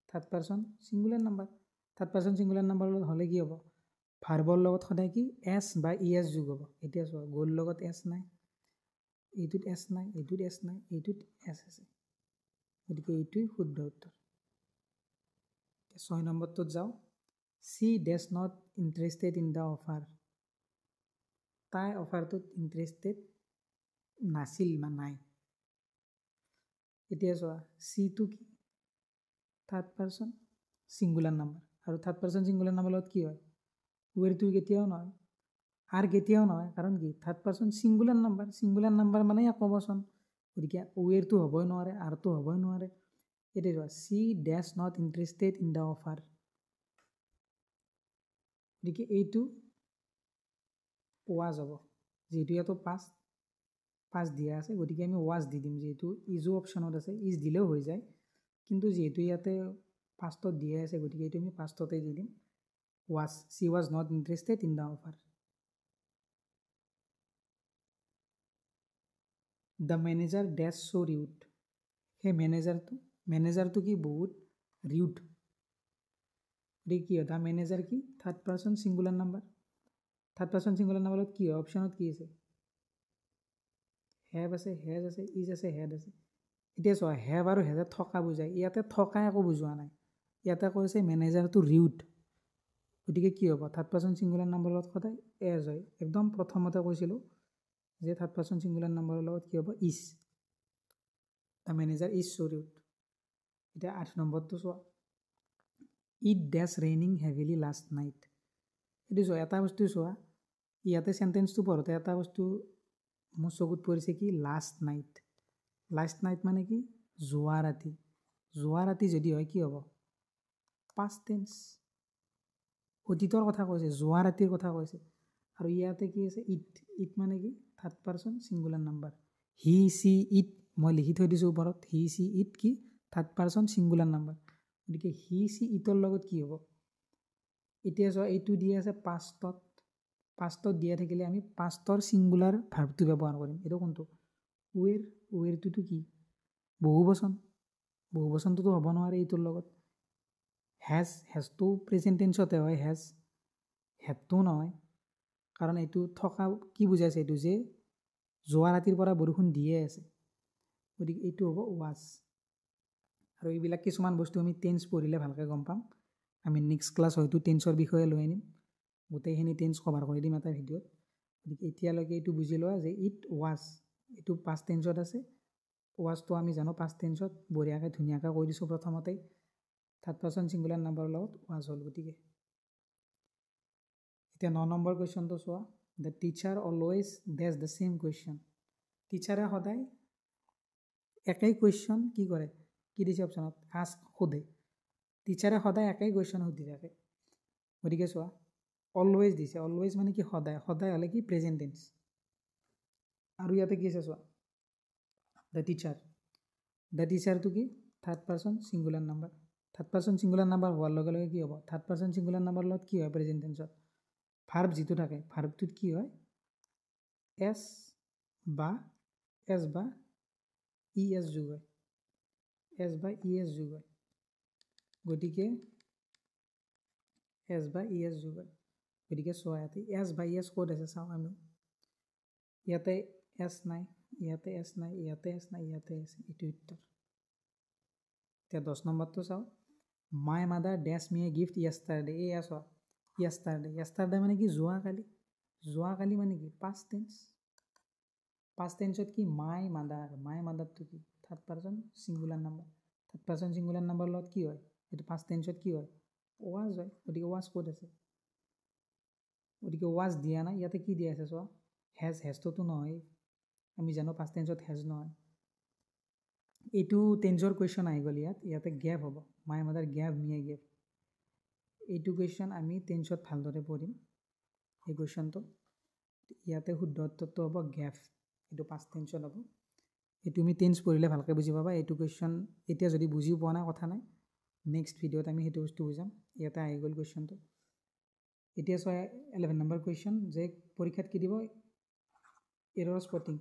third person singular number third person singular number হ'লে কি হ'ব ভাৰ্বৰ লগত সদায় কি এছ বা ই এছ যোগ হ'ব এতিয়া চোৱা গ'ৰ লগত এছ নাই এইটোত এছ নাই এইটোত এছ নাই এইটোত এছ আছে গতিকে এইটোৱেই শুদ্ধ উত্তৰ 6 নম্বৰটোত যাওঁ C days not interested in the offer তাই অফাৰটোত ইণ্টাৰেষ্টেড নাছিল বা নাই এতিয়া চোৱা চিটো কি থাৰ্ড পাৰ্চন ছিংগুলাৰ নাম্বাৰ আৰু থাৰ্ড পাৰ্চন ছিংগুলাৰ নাম্বাৰ লগত কি হয় ৱেৰটো কেতিয়াও নহয় আৰু কেতিয়াও নহয় কাৰণ কি থাৰ্ড পাৰ্চন ছিংগুলাৰ নাম্বাৰ মানে একবচন গতিকে ৱেৰটো হ'বই নোৱাৰে আৰটো হ'বই নোৱাৰে এতিয়া চোৱা C days not interested in the offer গতিকে এইটো ৱাজ হ'ব যিহেতু ইয়াতো পাঁচ দিয়া আছে গতিকে আমি ৱাজ দি দিম যিহেতু ইজো অপশ্যনত আছে ইজ দিলেও হৈ যায় কিন্তু যিহেতু ইয়াতে পাষ্টত দিয়া আছে গতিকে এইটো আমি পাষ্টতে দি দিম was she was not interested in the offer the manager does so' rude সেই মেনেজাৰটো কি বহুত ৰিউড গতিকে কি হয় দ্য মেনেজাৰ কি third person singular number third person singular নাম্বাৰত কি হয় অপশ্যনত কি আছে হেভ আছে হেজ আছে ইজ আছে হেড আছে এতিয়া চোৱা হেভ আৰু হেজে থকা বুজায় ইয়াতে থকা একো বুজোৱা নাই ইয়াতে কৈছে মেনেজাৰটো ৰিউড গতিকে কি হ'ব থাৰ্ড পাৰ্চন ছিংগুলাৰ নাম্বাৰৰ লগত সদায় এজ হয় একদম প্ৰথমতে কৈছিলোঁ যে থাৰ্ড পাৰ্চন ছিংগুলাৰ নাম্বাৰৰ লগত কি হ'ব is the manager is so' rude এতিয়া 8 নম্বৰটো চোৱা it does raining heavily last night এইটো চোৱা এটা বস্তু চোৱা ইয়াতে চেণ্টেন্সটো পঢ়োঁতে এটা বস্তু মোৰ চকুত পৰিছে কি লাষ্ট নাইট মানে কি যোৱা ৰাতি যদি হয় কি হ'ব পাষ্ট টেন্স অতীতৰ কথা কৈছে যোৱা ৰাতিৰ কথা কৈছে আৰু ইয়াতে কি আছে ইট মানে কি third person singular number he she it মই লিখি থৈ দিছোঁ ওপৰত হি চি ইট কি থাৰ্ড পাৰ্চন ছিংগুলাৰ নাম্বাৰ গতিকে হি চি ইটৰ লগত কি হ'ব এতিয়া চোৱা এইটো দিয়া আছে পাষ্টত দিয়া থাকিলে আমি পাষ্টৰ ছিংগুলাৰ ভাৰ্বটো ব্যৱহাৰ কৰিম এইটো কোনটো ৱেৰটোতো কি বহু বচনটোতো হ'ব নোৱাৰে এইটোৰ লগত হেজটো প্ৰেজেণ্ট টেন্সতে হয় হেডটো নহয় কাৰণ এইটো থকা কি বুজাইছে এইটো যে যোৱা ৰাতিৰ পৰা বৰষুণ দিয়ে আছে গতিকে এইটো হ'ব ৱাজ আৰু এইবিলাক কিছুমান বস্তু আমি টেন্স পঢ়িলে ভালকৈ গম পাম আমি নেক্সট ক্লাছ হয়তো টেন্সৰ বিষয়ে লৈ আনিম গোটেইখিনি টেন্স কভাৰ কৰি দিম এটা ভিডিঅ'ত গতিকে এতিয়ালৈকে এইটো বুজি লোৱা যে ইট ৱাজ এইটো পাষ্ট টেন্সত আছে ৱাজটো আমি জানো পাষ্ট টেন্সত বঢ়িয়াকৈ ধুনীয়াকৈ কৈ দিছোঁ প্ৰথমতেই থাৰ্ড পাৰ্চন ছিংগুলাৰ নাম্বাৰৰ লগত ৱাজ হ'ল গতিকে এতিয়া 9 নম্বৰ কুৱেশ্যনটো চোৱা the teacher always does the same question টিচাৰে সদায় একেই কুৱেশ্যন কি কৰে কি দিছে অপশ্যনত সোধে টিচাৰে সদায় একেই কুৱেশ্যন সুধি থাকে গতিকে চোৱা অলৱেজ দিছে অলৱেজ মানে কি সদায় হ'লে কি প্ৰেজেণ্ট টেন্স আৰু ইয়াতে কি আছে চোৱা দ্য টিচাৰটো কি third person singular number third person singular number হোৱাৰ লগে লগে কি হ'ব থাৰ্ড পাৰ্চন ছিংগুলাৰ নাম্বাৰৰ লগত কি হয় প্ৰেজেণ্ট টেন্সত ভাৰ্ব যিটো থাকে ভাৰ্বটোত কি হয় এছ বা ই এছ যোগ হয় গতিকে চোৱা ইয়াতে এছ বা ই এছ ক'ত আছে চাওঁ আমি ইয়াতে এছ নাই ইয়াতে আছে এইটো উত্তৰ এতিয়া 10 নম্বৰটো চাওঁ my mother dash me a gift য়েষ্টাৰডে এয়া চোৱা য়েষ্টাৰডে মানে কি যোৱাকালি মানে কি পাষ্ট টেন্সত কি মাই মাদাৰটো কি থাৰ্ড পাৰ্চন ছিংগুলাৰ নাম্বাৰৰ লগত কি হয় এইটো পাষ্ট টেন্সত কি হয় ৱাজ হয় গতিকে ৱাজ ক'ত আছে গতিকে ৱাজ দিয়া নাই ইয়াতে কি দিয়া আছে চোৱা হেজটোতো নহয় আমি জানো পাষ্ট টেন্সত হেজ নহয় এইটো টেন্সৰ কুৱেশ্যন আহি গ'ল ইয়াতে গেভ হ'ব my mother gave me a gift এইটো কুৱেশ্যন আমি টেন্সত ভালদৰে পঢ়িম এই কুৱেশ্যনটো ইয়াতে শুদ্ধ উত্তৰটো হ'ব গেভ এইটো পাষ্ট টেন্সত হ'ব এইটো আমি টেন্স পঢ়িলে ভালকৈ বুজি পাবা এইটো কুৱেশ্যন এতিয়া যদি বুজিও পোৱা নাই কথা নাই নেক্সট ভিডিঅ'ত আমি সেইটো বস্তু বুজাম ইয়াতে আহি গ'ল কুৱেশ্যনটো এতিয়া চোৱা 11 নম্বৰ কুৱেশ্যন যে পৰীক্ষাত কি দিব এৰৰ স্পটিং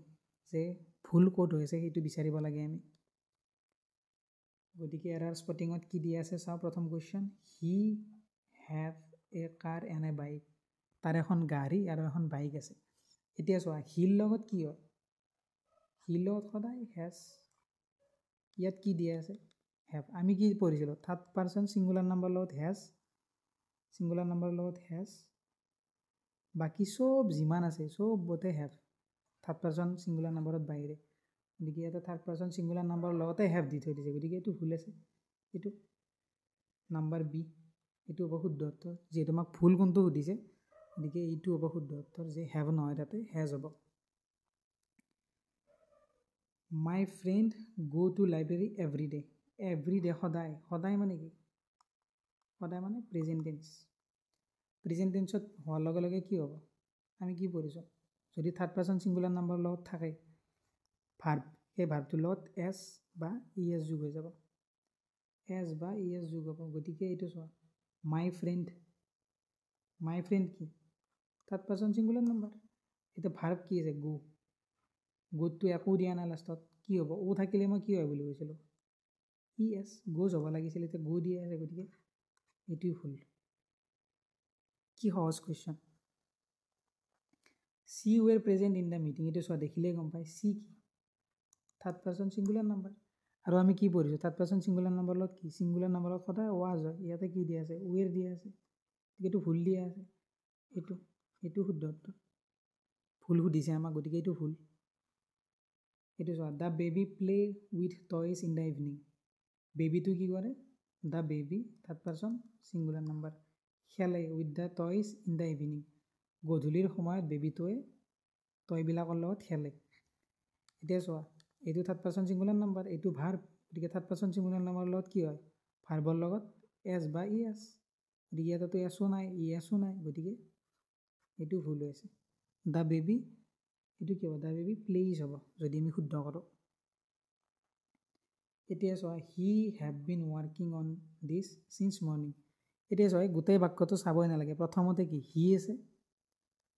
যে ভুল ক'ত হৈছে সেইটো বিচাৰিব লাগে আমি গতিকে এৰৰ স্পটিঙত কি দিয়া আছে চাওঁ প্ৰথম question he have a car and A bike তাৰ এখন গাড়ী আৰু এখন বাইক আছে এতিয়া চোৱা হিৰ লগত কি হয় হিৰ লগত সদায় হেজ ইয়াত কি দিয়া আছে হেভ আমি কি পঢ়িছিলোঁ থাৰ্ড পাৰ্চন ছিংগুলাৰ নাম্বাৰ লগত হেজ ছিংগুলাৰ নাম্বাৰৰ লগত হেজ বাকী চব যিমান আছে চবতে হেভ থাৰ্ড পাৰ্চন ছিংগুলাৰ নাম্বাৰত বাহিৰে গতিকে ইয়াতে থাৰ্ড পাৰ্চন ছিংগুলাৰ নাম্বাৰৰ লগতে হেভ দি থৈ দিছে গতিকে এইটো ভুল আছে এইটো নাম্বাৰ বি এইটো হ'ব শুদ্ধ উত্তৰ যিহেতু আমাক ভুল কোনটো সুধিছে গতিকে এইটো হ'ব শুদ্ধ উত্তৰ যে হেভ নহয় তাতে হেজ হ'ব মাই ফ্ৰেণ্ড গ' টু লাইব্ৰেৰী এভৰি ডে সদায় সদায় মানে কি সদায় মানে প্ৰেজেণ্ট টেন্সত হোৱাৰ লগে লগে কি হ'ব আমি কি পঢ়িছোঁ যদি থাৰ্ড পাৰ্চন ছিংগুলাৰ নাম্বাৰৰ লগত থাকে ভাৰ্ব সেই ভাৰ্বটোৰ লগত এছ বা ই এছ যোগ হৈ যাব এছ বা ই এছ যোগ হ'ব গতিকে এইটো চোৱা মাই ফ্ৰেণ্ড কি থাৰ্ড পাৰ্চন ছিংগুলাৰ নাম্বাৰ এতিয়া ভাৰ্ব কি আছে গোটো একো দিয়া নাই লাষ্টত কি হ'ব অ' থাকিলে মই কি হয় বুলি কৈছিলোঁ ই এছ গোজ হ'ব লাগিছিল এতিয়া গো দিয়া আছে গতিকে এইটোৱে ভুল কি সহজ question she were present in the meeting এইটো চোৱা দেখিলেই গম পায় চি কি থাৰ্ড পাৰ্চন ছিংগুলাৰ নাম্বাৰ আৰু আমি কি পঢ়িছোঁ থাৰ্ড পাৰ্চন ছিংগুলাৰ নাম্বাৰৰ লগত কি ছিংগুলাৰ নাম্বাৰত সদায় ৱাজ হয় ইয়াতে কি দিয়া আছে ৱেৰ দিয়া আছে এইটো ভুল দিয়া আছে এইটো শুদ্ধ উত্তৰ ভুল সুধিছে আমাক গতিকে এইটো ভুল এইটো চোৱা the baby play with toys in the evening বেবীটো কি কৰে the baby third person singular number খেলে with the toys in the evening গধূলিৰ সময়ত বেবীটোৱে টয়বিলাকৰ লগত খেলে এতিয়া চোৱা এইটো থাৰ্ড পাৰ্চন ছিংগুলাৰ নাম্বাৰ এইটো ভাৰ্ব গতিকে থাৰ্ড পাৰ্চন ছিংগুলাৰ নাম্বাৰৰ লগত কি হয় ভাৰ্বৰ লগত এছ বা ই এছ গতিকে ইয়াতেতো এছো নাই ই এছো নাই গতিকে এইটো ভুল হৈ আছে দ্য বেবী এইটো কি হ'ব দ্য বেবী প্লেইজ হ'ব যদি আমি শুদ্ধ কৰোঁ এতিয়া চোৱা he have been working on this since morning এতিয়া চোৱা গোটেই বাক্যটো চাবই নালাগে প্ৰথমতে কি হি আছে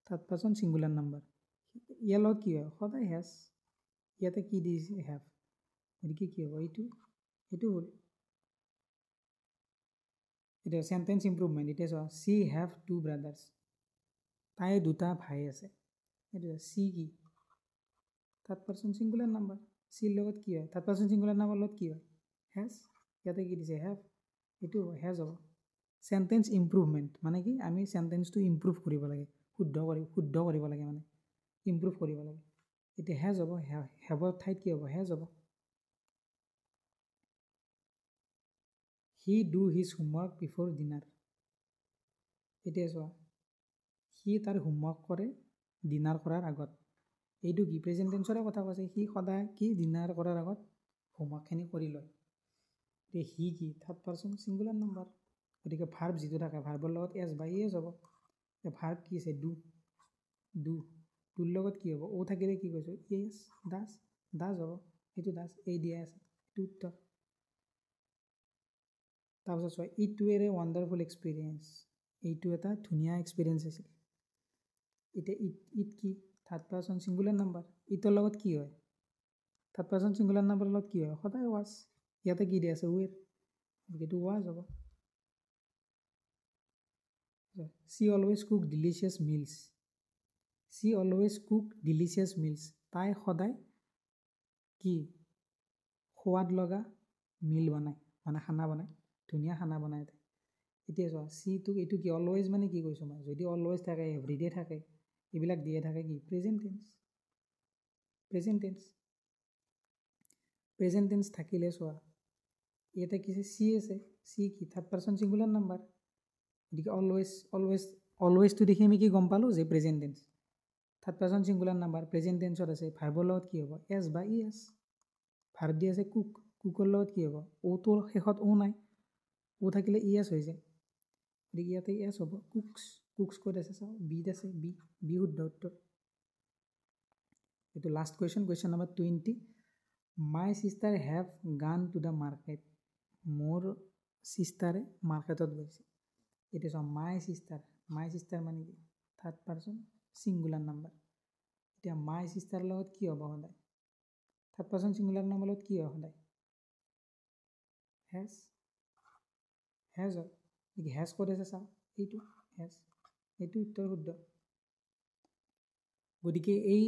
থাৰ্ড পাৰ্চন ছিংগুলাৰ নাম্বাৰ ইয়াৰ লগত কি হয় সদায় হেজ ইয়াতে কি দিছে হেভ গতিকে কি হ'ব এইটো হ'ল এতিয়া চেণ্টেন্স ইম্প্ৰুভমেণ্ট এতিয়া চোৱা চি হেভ টু ব্ৰাদাৰ্ছ তাইৰ দুটা ভাই আছে এইটো চি কি থাৰ্ড পাৰ্চন ছিংগুলাৰ নাম্বাৰ চিৰ লগত কি হয় থাৰ্ড পাৰ্চন ছিংগুলাৰ নাম্বাৰৰ লগত কি হয় হেজ ইয়াতে কি দিছে হেভ এইটো হেজ হ'ব চেণ্টেন্স ইম্প্ৰুভমেণ্ট মানে কি আমি চেণ্টেন্সটো ইম্প্ৰুভ কৰিব লাগে শুদ্ধ কৰিব লাগে মানে ইম্প্ৰুভ কৰিব লাগে এতিয়া হেজ হ'ব হেভৰ ঠাইত কি হ'ব হেজ হ'ব he do his homework before dinner এতিয়া চোৱা সি তাৰ হোমৱৰ্ক কৰে ডিনাৰ কৰাৰ আগত এইটো কি প্ৰেজেণ্ট টেন্সৰে কথা কৈছে সি সদায় কি ডিনাৰ কৰাৰ আগত হোমৱৰ্কখিনি কৰি লয় এতিয়া সি কি থাৰ্ড পাৰ্চন ছিংগুলাৰ নাম্বাৰ গতিকে ভাৰ্ব যিটো থাকে ভাৰ্বৰ লগত এছ বা ই এছ হ'ব ভাৰ্ব কি আছে ডুৰ লগত কি হ'ব অ' থাকিলে কি কৈছোঁ এছ দাস হ'ব সেইটো দাস এই দিয়া আছে এইটো উত্তৰ তাৰপিছত চোৱা ইট ৱেৰ এ ৱাণ্ডাৰফুল এক্সপিৰিয়েঞ্চ এইটো এটা ধুনীয়া এক্সপিৰিয়েঞ্চ আছিল এতিয়া ইট কি থাৰ্ড পাৰ্চন ছিংগুলাৰ নাম্বাৰ ইটৰ লগত কি হয় থাৰ্ড পাৰ্চন ছিংগুলাৰ নাম্বাৰৰ লগত কি হয় সদায় ৱাজ ইয়াতে কি দিয়া আছে ৱেৰ এইটো ৱাজ হ'ব চি অলৱেজ কুক ডিলিচিয়াছ মিলছ তাই সদায় কি সোৱাদ লগা মিল বনায় মানে খানা বনায় ধুনীয়া খানা বনায় এতিয়া চোৱা চিটো এইটো কি অলৱেজ মানে কি কৈছোঁ মই যদি অলৱেজ থাকে এভৰিডে থাকে এইবিলাক দিয়ে থাকে কি প্ৰেজেণ্ট টেন্স থাকিলে চোৱা ইয়াতে কি আছে চি কি থাৰ্ড পাৰ্চন ছিংগুলাৰ নাম্বাৰ গতিকে অলৱেজটো দেখি আমি কি গম পালোঁ যে present tense third person singular number present টেন্সত আছে ভাৰ্বৰ লগত কি হ'ব এছ বা ই এছ ভাৰ্ব দি আছে কুকৰ লগত কি হ'ব অ'টোৰ শেষত অ' নাই অ' থাকিলে ই এছ হৈ যায় গতিকে ইয়াতে এছ হ'ব কুকছ ক'ত আছে চাওঁ বিত আছে বি শুদ্ধ উত্তৰ এইটো last question number 20 my sister have গান টু দ্য মাৰ্কেট মোৰ ছিষ্টাৰে মাৰ্কেটত গৈছে এইটো চাওঁ মাই ছিষ্টাৰ মাই চিষ্টাৰ মানে কি থাৰ্ড পাৰ্চন ছিংগুলাৰ নাম্বাৰ এতিয়া মাই চিষ্টাৰৰ লগত কি হ'ব সদায় থাৰ্ড পাৰ্চন ছিংগুলাৰ নাম্বাৰৰ লগত কি হয় সদায় হেজ হেজ হয় হেজ ক'ত আছে চাওঁ এইটো হেজ এইটো উত্তৰ শুদ্ধ গতিকে এই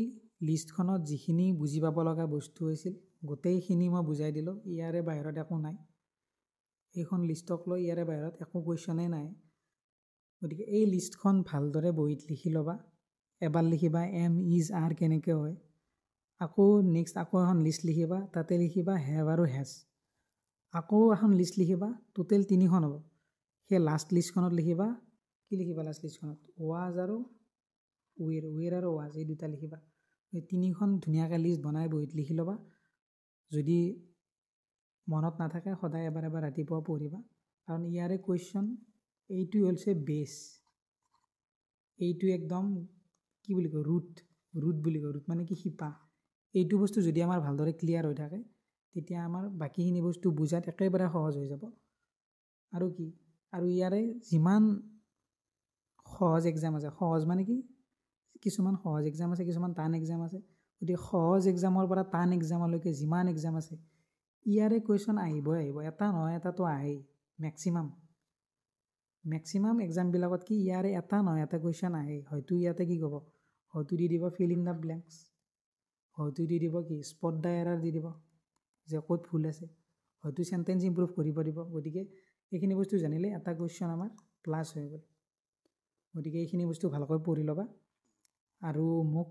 লিষ্টখনত যিখিনি বুজি পাব লগা বস্তু হৈছিল গোটেইখিনি মই বুজাই দিলোঁ ইয়াৰে বাহিৰত একো নাই এইখন লিষ্টক লৈ ইয়াৰে বাহিৰত একো কুৱেশ্যনেই নাই গতিকে এই লিষ্টখন ভালদৰে বহীত লিখি ল'বা এবাৰ লিখিবা এম ইজ আৰ কেনেকৈ হয় আকৌ নেক্সট আকৌ এখন লিষ্ট লিখিবা তাতে লিখিবা হেভ আৰু হেজ আকৌ এখন লিষ্ট লিখিবা টোটেল 3খন হ'ব সেই লাষ্ট লিষ্টখনত লিখিবা কি লিখিবা লাষ্ট লিষ্টখনত ৱাজ আৰু ৱেৰ আৰু ৱাজ এই দুটা লিখিবা এই 3খন ধুনীয়াকৈ লিষ্ট বনাই বহীত লিখি ল'বা যদি মনত নাথাকে সদায় এবাৰ এবাৰ ৰাতিপুৱা পঢ়িবা কাৰণ ইয়াৰে কুৱেশ্যন এইটো হৈছে বেছ এইটো একদম কি বুলি কয় ৰুট বুলি কয় ৰুট মানে কি শিপা এইটো বস্তু যদি আমাৰ ভালদৰে ক্লিয়াৰ হৈ থাকে তেতিয়া আমাৰ বাকীখিনি বস্তু বুজাত একেবাৰে সহজ হৈ যাব আৰু কি আৰু ইয়াৰে যিমান সহজ এক্সাম আছে সহজ মানে কি কিছুমান সহজ এক্সাম আছে কিছুমান টান এক্সাম আছে গতিকে সহজ এক্সামৰ পৰা টান এক্সামলৈকে যিমান এক্সাম আছে ইয়াৰে কুৱেশ্যন আহিবই এটা নহয় এটাতো আহেই মেক্সিমাম এক্সামবিলাকত কি ইয়াৰে এটা নহয় এটা কুৱেশ্যন আহেই হয়তো ইয়াতে কি ক'ব হয়তো দি দিব ফিল ইন দ্য ব্লেংকছ হয়তো দি দিব কি স্পট দ্য এৰাৰ দি দিব যে ক'ত ভুল আছে হয়তো চেণ্টেঞ্চ ইম্প্ৰুভ কৰিব দিব গতিকে এইখিনি বস্তু জানিলে এটা কুৱেশ্যন আমাৰ প্লাছ হৈ গ'ল গতিকে এইখিনি বস্তু ভালকৈ পঢ়ি ল'বা আৰু মোক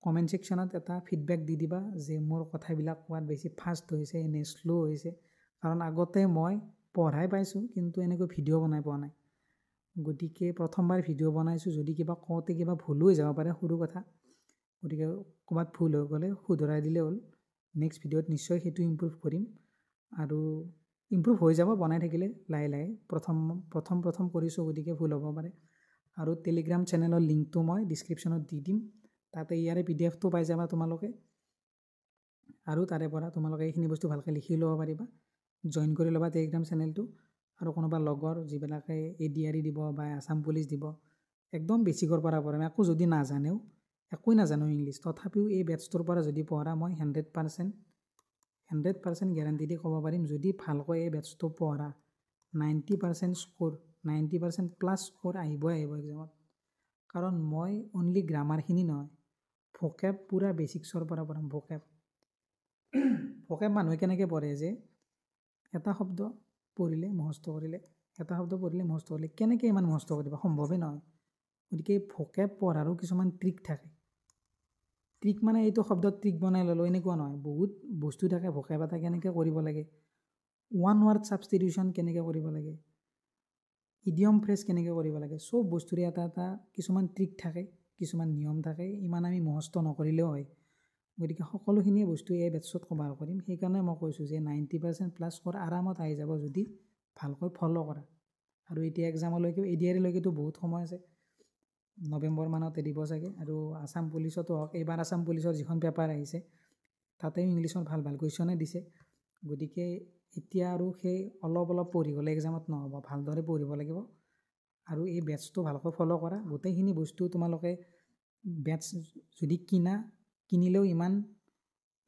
কমেণ্ট ছেকশ্যনত এটা ফিডবেক দি দিবা যে মোৰ কথাবিলাক কোৱাত বেছি ফাষ্ট হৈছে নে শ্ল' হৈছে কাৰণ আগতে মই পঢ়াই পাইছোঁ কিন্তু এনেকৈ ভিডিঅ' বনাই পোৱা নাই গতিকে প্ৰথমবাৰ ভিডিঅ' বনাইছোঁ যদি কিবা কওঁতে কিবা ভুলো হৈ যাব পাৰে সৰু কথা গতিকে ক'ৰবাত ভুল হৈ গ'লে শুধৰাই দিলে হ'ল নেক্সট ভিডিঅ'ত নিশ্চয় সেইটো ইম্প্ৰুভ কৰিম আৰু ইম্প্ৰুভ হৈ যাব বনাই থাকিলে লাহে লাহে প্ৰথম কৰিছোঁ গতিকে ভুল হ'ব পাৰে আৰু টেলিগ্ৰাম চেনেলৰ লিংকটো মই ডিছক্ৰিপশ্যনত দি দিম তাতে ইয়াৰে PDFটো পাই যাবা তোমালোকে আৰু তাৰে পৰা তোমালোকে এইখিনি বস্তু ভালকৈ লিখি ল'ব পাৰিবা জইন কৰি ল'বা টেলিগ্ৰাম চেনেলটো আৰু কোনোবা লগৰ যিবিলাকে ADRE দিব বা আছাম পুলিচ দিব একদম বেছিকৰ পৰা পঢ়াম একো যদি নাজানেও একোৱে নাজানো ইংলিছ তথাপিও এই বেটছটোৰ পৰা যদি পঢ়া মই 100% গেৰাণ্টি দি ক'ব পাৰিম যদি ভালকৈ এই বেটছটো পঢ়া 90% স্ক'ৰ 90% প্লাছ স্ক'ৰ আহিবই এক্সামত কাৰণ মই অনলি গ্ৰামাৰখিনি নহয় ভোকেব পূৰা বেচিক্সৰ পৰা পঢ়াম ভোকেব মানুহে কেনেকৈ পঢ়ে যে এটা শব্দ পঢ়িলে মুখস্থ কৰিলে কেনেকৈ ইমান মুখস্থ কৰিব সম্ভৱেই নহয় গতিকে ভোকেব পঢ়াৰো কিছুমান ট্ৰিক থাকে ট্ৰিক মানে এইটো শব্দত ট্ৰিক বনাই ল'লোঁ এনেকুৱা নহয় বহুত বস্তু থাকে ভোকেব এটা কেনেকৈ কৰিব লাগে ওৱান ৱাৰ্ড ছাবষ্টিটিউশ্যন কেনেকৈ কৰিব লাগে ইডিয়ম ফ্ৰেজ কেনেকৈ কৰিব লাগে চব বস্তুৰে এটা কিছুমান ট্ৰিক থাকে কিছুমান নিয়ম থাকে ইমান আমি মুখস্থ নকৰিলেও হয় গতিকে সকলোখিনিয়ে বস্তু এই বেটছত কভাৰ কৰিম সেইকাৰণে মই কৈছোঁ যে 90% প্লাছ স্ক'ৰ আৰামত আহি যাব যদি ভালকৈ ফ'ল' কৰা আৰু এতিয়া এক্সামলৈকে ADREলৈকেতো বহুত সময় আছে নৱেম্বৰ মানতে দিব চাগে আৰু আছাম পুলিচতো হওক এইবাৰ আছাম পুলিচৰ যিখন পেপাৰ আহিছে তাতেও ইংলিছত ভাল কুৱেশ্যনে দিছে গতিকে এতিয়া আৰু সেই অলপ পঢ়ি গ'লে এক্সামত নহ'ব ভালদৰে পঢ়িব লাগিব আৰু এই বেটছটো ভালকৈ ফ'ল' কৰা গোটেইখিনি বস্তু তোমালোকে বেটছ যদি কিনিলেও ইমান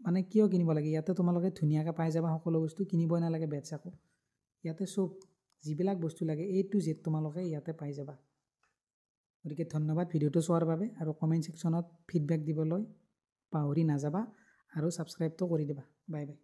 মানে কিয় কিনিব লাগে ইয়াতে তোমালোকে ধুনীয়াকৈ পাই যাবা সকলো বস্তু কিনিবই নালাগে বেটছ আকৌ ইয়াতে চব যিবিলাক বস্তু লাগে A to Z তোমালোকে ইয়াতে পাই যাবা গতিকে ধন্যবাদ ভিডিঅ'টো চোৱাৰ বাবে আৰু কমেণ্ট ছেকশ্যনত ফিডবেক দিবলৈ পাহৰি নাযাবা আৰু ছাবস্ক্ৰাইবটো কৰি দিবা বাই বাই